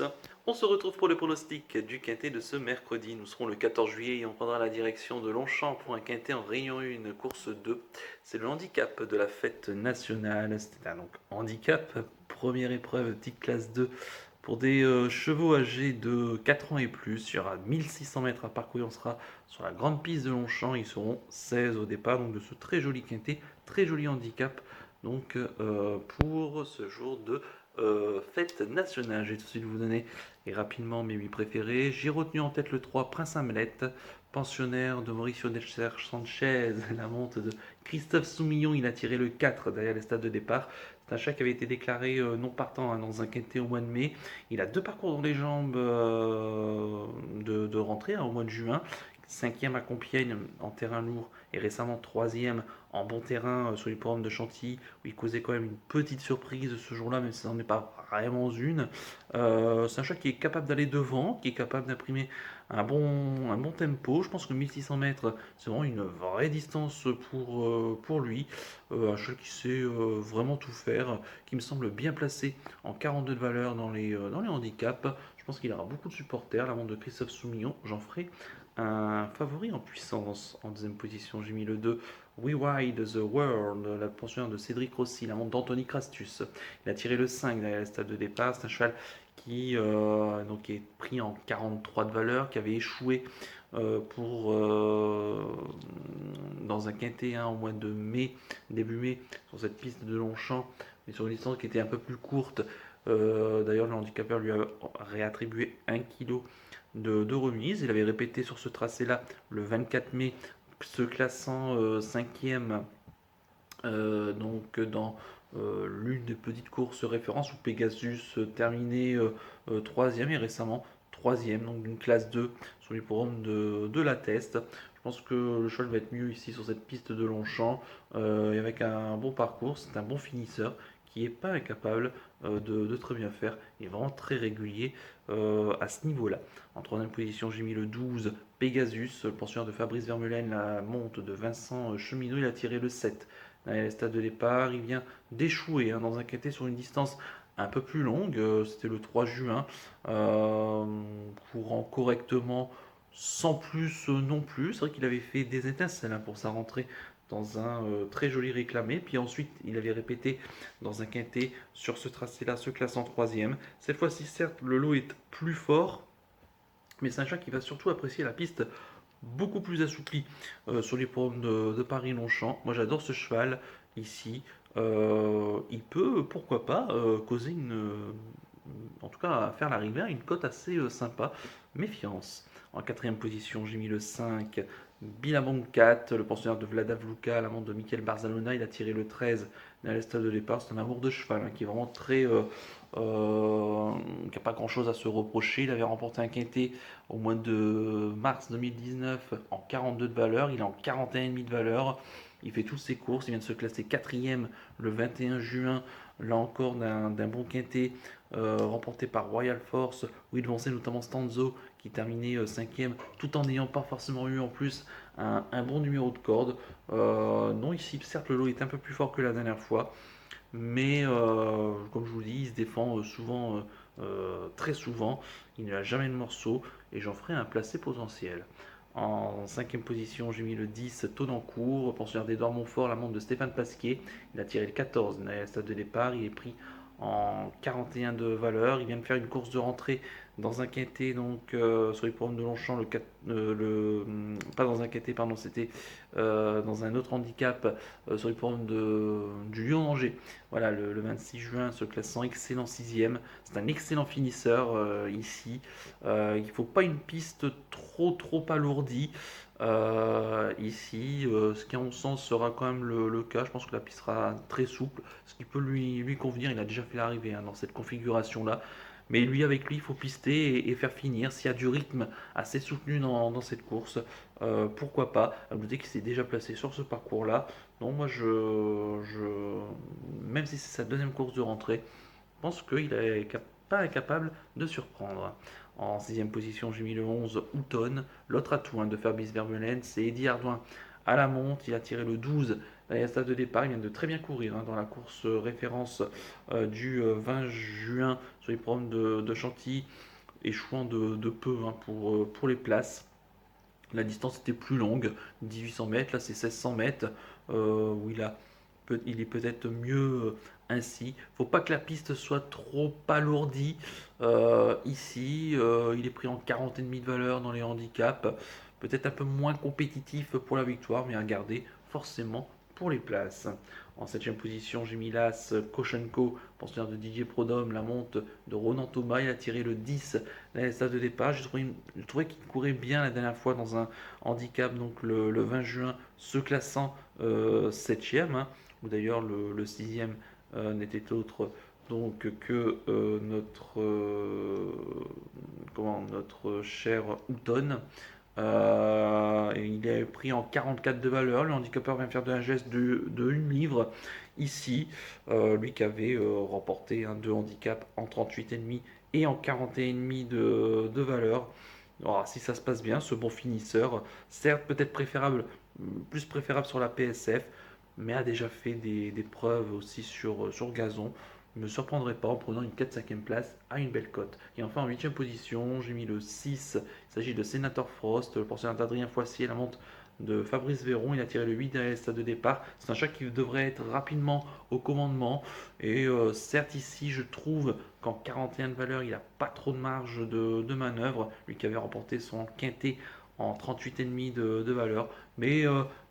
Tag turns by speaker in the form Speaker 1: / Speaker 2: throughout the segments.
Speaker 1: tous, on se retrouve pour le pronostic du quintet de ce mercredi. Nous serons le 14 juillet et on prendra la direction de Longchamp pour un quintet en Réunion 1, course 2. C'est le handicap de la fête nationale, c'est un donc handicap, première épreuve, petite classe 2 pour des chevaux âgés de 4 ans et plus. Il y aura 1600 mètres à parcourir, on sera sur la grande piste de Longchamp, ils seront 16 au départ donc de ce très joli quintet, très joli handicap donc pour ce jour de fête nationale. Je vais tout de suite vous donner et rapidement mes 8 préférés. J'ai retenu en tête le 3 Prince Hamlet, pensionnaire de Mauricio Nelcher Sanchez, la monte de Christophe Soumillon. Il a tiré le 4 derrière les stades de départ. C'est un chat qui avait été déclaré non partant dans un quintet au mois de mai. Il a deux parcours dans les jambes de rentrée au mois de juin. Cinquième à Compiègne en terrain lourd et récemment troisième en bon terrain sur les programmes de Chantilly où il causait quand même une petite surprise ce jour-là, mais ça n'en est pas vraiment une. C'est un chat qui est capable d'aller devant, qui est capable d'imprimer un bon tempo. Je pense que 1600 mètres, c'est vraiment une vraie distance pour lui. Un chat qui sait vraiment tout faire, qui me semble bien placé en 42 de valeur dans les handicaps. Je pense qu'il aura beaucoup de supporters. La montre de Christophe Soumillon, j'en ferai un favori en puissance. En deuxième position, j'ai mis le 2 We Ride the World, la pensionnaire de Cédric Rossi, la montre d'Anthony Crastus. Il a tiré le 5 derrière le stade de départ. C'est un cheval qui donc est pris en 43 de valeur, qui avait échoué dans un quintet au mois de mai, début mai, sur cette piste de Longchamp, mais sur une distance qui était un peu plus courte. D'ailleurs, le handicapeur lui a réattribué 1 kg de remise. Il avait répété sur ce tracé-là le 24 mai, se classant 5e donc dans l'une des petites courses références où Pegasus terminait 3e et récemment 3e, donc d'une classe 2 sur les programmes de la test. Je pense que le cheval va être mieux ici sur cette piste de Longchamp et avec un bon parcours, c'est un bon finisseur qui n'est pas incapable de très bien faire. Il est vraiment très régulier à ce niveau-là. En troisième position, j'ai mis le 12 Pegasus, le pensionnaire de Fabrice Vermeulen, la monte de Vincent Cheminot. Il a tiré le 7 à le stade de départ. Il vient d'échouer dans un quintet sur une distance un peu plus longue. C'était le 3 juin. Courant correctement, sans plus non plus. C'est vrai qu'il avait fait des étincelles pour sa rentrée dans un très joli réclamé. Puis ensuite, il avait répété dans un quintet sur ce tracé-là, se classe en troisième. Cette fois-ci, certes, le lot est plus fort, mais c'est un chat qui va surtout apprécier la piste beaucoup plus assoupli sur les programmes de Paris-Longchamp. Moi j'adore ce cheval ici. Il peut, pourquoi pas, causer en tout cas faire l'arrivée à une cote assez sympa. Méfiance. En quatrième position, j'ai mis le 5, Billabong 4, le pensionnaire de Vlada Vluka, l'amant de Michael Barzalona. Il a tiré le 13 dans le stade de départ. C'est un amour de cheval qui est vraiment très. Qui n'a pas grand chose à se reprocher. Il avait remporté un quintet au mois de mars 2019 en 42 de valeur. Il est en 41,5 de valeur. Il fait toutes ses courses. Il vient de se classer quatrième le 21 juin. Là encore, d'un bon quintet remporté par Royal Force, où il devançait notamment Stanzo, qui terminait cinquième, tout en n'ayant pas forcément eu en plus un bon numéro de corde. Non, ici, certes, le lot est un peu plus fort que la dernière fois, mais comme je vous dis, il se défend souvent, très souvent. Il n'a jamais de morceau et j'en ferai un placé potentiel. En cinquième position, j'ai mis le 10 Tonancourt, pensionnaire d'Edouard Montfort, la montre de Stéphane Pasquier. Il a tiré le 14 à la stade de départ. Il est pris en 41 de valeur. Il vient de faire une course de rentrée dans un quintet, donc sur les programmes de Longchamp, pas dans un quintet, pardon, c'était dans un autre handicap sur les programmes du Lyon-Angers. Voilà, le 26 juin, se classant excellent 6e. C'est un excellent finisseur ici. Il ne faut pas une piste trop alourdie. Ici, ce qui à mon sens sera quand même le cas. Je pense que la piste sera très souple, ce qui peut lui convenir. Il a déjà fait l'arrivée dans cette configuration-là. Mais lui, avec lui, il faut pister et faire finir. S'il y a du rythme assez soutenu dans cette course, pourquoi pas. À noter qu'il s'est déjà placé sur ce parcours-là. Donc moi, même si c'est sa deuxième course de rentrée, je pense qu'il est pas incapable de surprendre. En sixième position, j'ai mis le 11 Houton. L'autre atout de Fabrice Vermeulen, c'est Eddie Ardouin à la monte. Il a tiré le 12 derrière stade de départ. Il vient de très bien courir dans la course référence du 20 juin sur les programmes de Chantilly, échouant de peu pour les places. La distance était plus longue, 1800 mètres, là c'est 1600 mètres, où il est peut-être mieux ainsi. Il ne faut pas que la piste soit trop alourdie. Ici, il est pris en 40,5 de valeur dans les handicaps. Peut-être un peu moins compétitif pour la victoire, mais à garder forcément pour les places. En 7ème position, j'ai mis l'As Koshenko, pensionnaire de Didier Prodhomme, la monte de Ronan Thomas. Il a tiré le 10 à la stade de départ. Je trouvais qu'il courait bien la dernière fois dans un handicap, donc le 20 juin, se classant 7ème, hein, où d'ailleurs le 6ème n'était autre donc que notre cher Houghton. Et il est pris en 44 de valeur. Le handicapeur vient faire un geste de 1 livre ici. Lui qui avait remporté un 2 handicap en 38,5 et en 41,5 de valeur. Alors, si ça se passe bien, ce bon finisseur, certes peut-être plus préférable sur la PSF, mais a déjà fait des preuves aussi sur gazon. Je ne me surprendrai pas en prenant une 4-5e place à une belle cote. Et enfin en 8ème position, j'ai mis le 6. Il s'agit de Senator Frost, le pensionnaire d'Adrien Foissier, la monte de Fabrice Véron. Il a tiré le 8 derrière le stade de départ. C'est un chat qui devrait être rapidement au commandement. Et certes ici, je trouve qu'en 41 de valeur, il n'a pas trop de marge de manœuvre. Lui qui avait remporté son quintet en 38,5 de valeur. Mais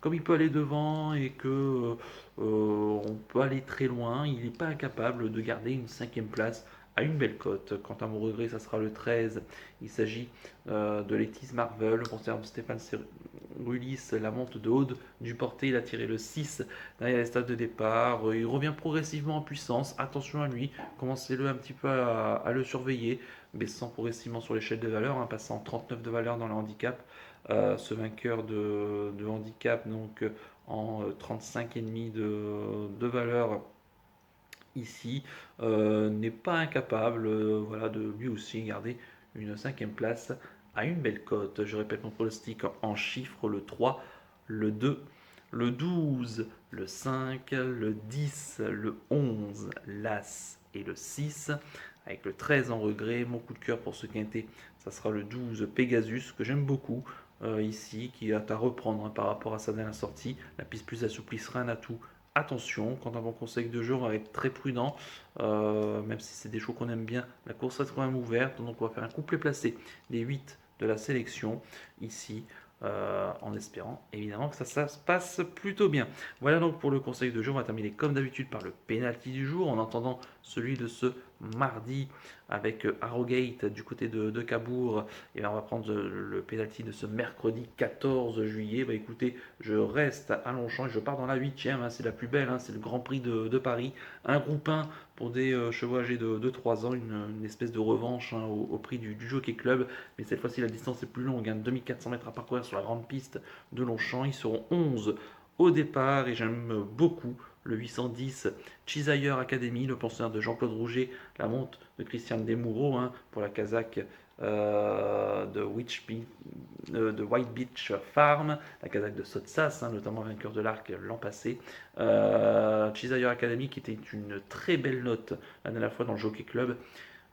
Speaker 1: comme il peut aller devant et que on peut aller très loin, il n'est pas incapable de garder une 5ème place à une belle cote. Quant à mon regret, ça sera le 13. Il s'agit de Letis Marvel. On conserve Stéphane Rulis, la monte de Aude du Porté. Il a tiré le 6 derrière les stades de départ. Il revient progressivement en puissance. Attention à lui. Commencez-le un petit peu à le surveiller. Baissant progressivement sur l'échelle de valeur, hein, passant 39 de valeur dans le handicap. Ce vainqueur de handicap, donc en 35,5 de valeur ici, n'est pas incapable voilà, de lui aussi garder une 5ème place à une belle cote. Je répète mon pronostic en chiffres: le 3, le 2, le 12, le 5, le 10, le 11, l'As et le 6. Avec le 13 en regret, mon coup de cœur pour ce quintet, ça sera le 12 Pegasus, que j'aime beaucoup ici, qui est à reprendre hein, par rapport à sa dernière sortie. La piste plus assouplie sera un atout. Attention, quand on va en conseil de jeu, on va être très prudent, même si c'est des choses qu'on aime bien. La course reste quand même ouverte, donc on va faire un couplet placé des 8 de la sélection ici. En espérant évidemment que ça se passe plutôt bien. Voilà donc pour le conseil de jeu. On va terminer comme d'habitude par le penalty du jour, en attendant celui de ce mardi avec Harrogate du côté de Cabourg. Et là, on va prendre le penalty de ce mercredi 14 juillet. Bah écoutez, je reste à Longchamp et je pars dans la 8ème, hein, c'est la plus belle, hein, c'est le Grand Prix de Paris. Un groupe 1 pour des chevaux âgés de 3 ans, une espèce de revanche hein, au prix du Jockey Club. Mais cette fois-ci, la distance est plus longue, hein, 2400 mètres à parcourir sur la grande piste de Longchamp. Ils seront 11 au départ et j'aime beaucoup le 810 Chisire Academy, le pensionnaire de Jean-Claude Rouget, la monte de Christian Desmoureaux hein, pour la Kazakh de White Beach Farm, la Kazakh de Sotsas, hein, notamment vainqueur de l'Arc l'an passé. Chisire Academy qui était une très belle note la dernière fois dans le Jockey Club.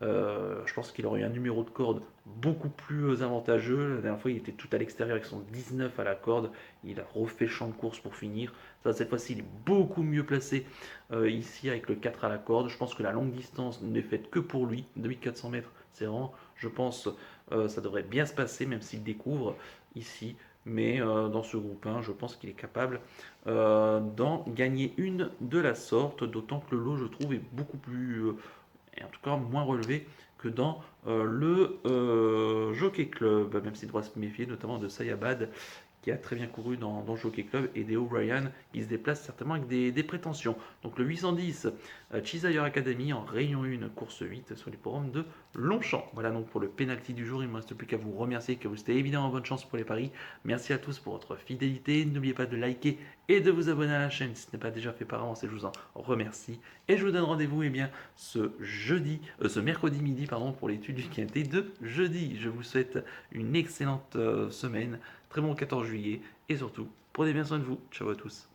Speaker 1: Je pense qu'il aurait eu un numéro de corde beaucoup plus avantageux. La dernière fois, il était tout à l'extérieur avec son 19 à la corde. Il a refait champ de course pour finir. Ça, cette fois-ci, il est beaucoup mieux placé ici avec le 4 à la corde. Je pense que la longue distance n'est faite que pour lui. 2400 mètres, c'est vraiment, je pense, ça devrait bien se passer, même s'il découvre ici. Mais dans ce groupe 1, je pense qu'il est capable d'en gagner une de la sorte. D'autant que le lot, je trouve, est beaucoup plus et en tout cas moins relevé que dans le Jockey Club, même s'il doit se méfier notamment de Sayabad qui a très bien couru dans le Jockey Club et des O'Brien qui se déplacent certainement avec des prétentions. Donc le 810 Chisire Academy en Réunion 1, course 8 sur les programmes de Longchamp. Voilà donc pour le penalty du jour. Il ne me reste plus qu'à vous remercier, que vous étiez évidemment bonne chance pour les paris. Merci à tous pour votre fidélité. N'oubliez pas de liker et de vous abonner à la chaîne si ce n'est pas déjà fait par avance et je vous en remercie. Et je vous donne rendez-vous ce mercredi midi pour l'étude du quintet de jeudi. Je vous souhaite une excellente semaine, très bon 14 juillet et surtout Prenez bien soin de vous. Ciao à tous.